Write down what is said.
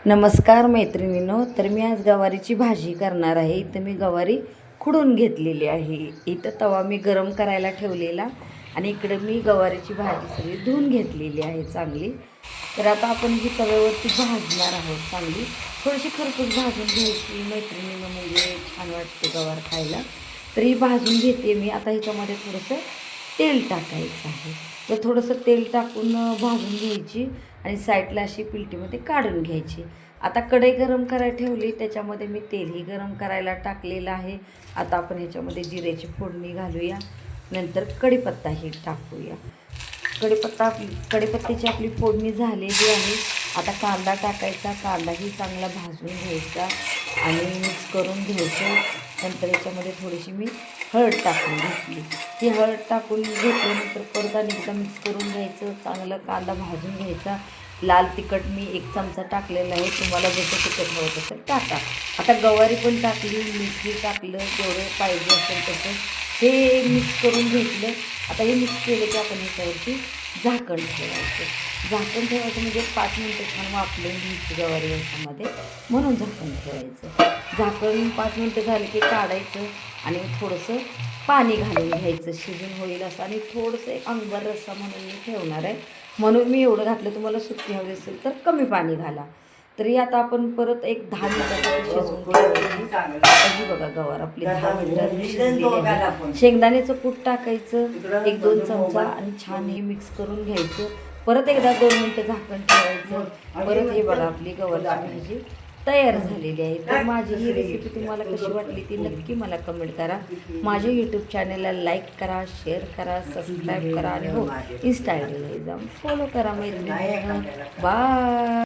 नमस्कार मैत्रिणींनो, तर मी आज गवारीची भाजी करणार आहे. इथं मी गवारी खुडून घेतलेली आहे. इथं तवा मी गरम करायला ठेवलेला आणि इकडं मी गवारीची भाजी सगळी धुवून घेतलेली आहे चांगली. तर आता आपण ही तव्यावरती भाजणार आहोत चांगली. थोडीशी खरपूस भाजून घ्यायची मैत्रिणींनो, म्हणजे छान वाटते गवार खायला. तर ही भाजून घेते मी. आता ह्याच्यामध्ये थोडंसं तेल टाकायचं आहे. तर थोडंसं तेल टाकून भाजून घ्यायची आणि साईडला अशी पिलटीमध्ये काढून घ्यायची. आता कढई गरम करायला ठेवली, त्याच्यामध्ये मी तेलही गरम करायला टाकलेलं आहे. आता आपण ह्याच्यामध्ये जिऱ्याची फोडणी घालूया, नंतर कढीपत्ताही टाकूया. कढीपत्त्याची आपली फोडणी झालेली आहे. आता कांदा टाकायचा. कांदाही चांगला भाजून घ्यायचा आणि मिक्स करून घ्यायचं. नंतर याच्यामध्ये थोडीशी मी हळद टाकून घेतली. ही हळद टाकून घेतल्यानंतर परत आणि एकदा मिक्स करून घ्यायचं. चांगलं कांदा भाजून घ्यायचा. लाल तिखट मी 1 चमचा टाकलेला आहे. तुम्हाला जसं तिखट हवं तसं टाका. आता गवारी पण टाकली, मीठही टाकलं, जेवढं पाहिजे असेल तसं हे मिक्स करून घेतलं. आता हे मिक्स केलं की आपण ह्याच्यावरती झाकण ठेवायचं. झाकण ठेवायचं म्हणजे 5 मिनटं छान वाफलून घ्यायची गवारी याच्यामध्ये, म्हणून झाकण ठेवायचं. झाकण 5 मिनटं झाली की काढायचं आणि थोडंसं पाणी घालून घ्यायचं, शिजून होईल असं. आणि थोडंसं एक अंगभर रस्सा म्हणून मी ठेवणार आहे, म्हणून मी एवढं घातलं. तुम्हाला सुकी हवी असेल तर कमी पाणी घाला. तरी आता आपण परत एक 10 मिनिटासाठी शिजवून घ्यायची. आता ही बघा गवार आपली 10 मिनिटात शिजलेली आहे. शेंगदाण्याचं कूट टाकायचं 1-2 चमचा आणि छान हे मिक्स करून घ्यायचं. परत एकदा 2 मिनटं झाकण ठेवायचं. परत हे बघा आपली गवारची भाजी तयार झालेली आहे. तर माझी ही रेसिपी तुम्हाला कशी वाटली ती नक्की मला कमेंट करा. माझ्या यूट्यूब चॅनलला लाईक करा, शेअर करा, सबस्क्राईब करा आणि हो, इंस्टाग्रामला जाऊन फॉलो करा मैत्रिणींना. बाय.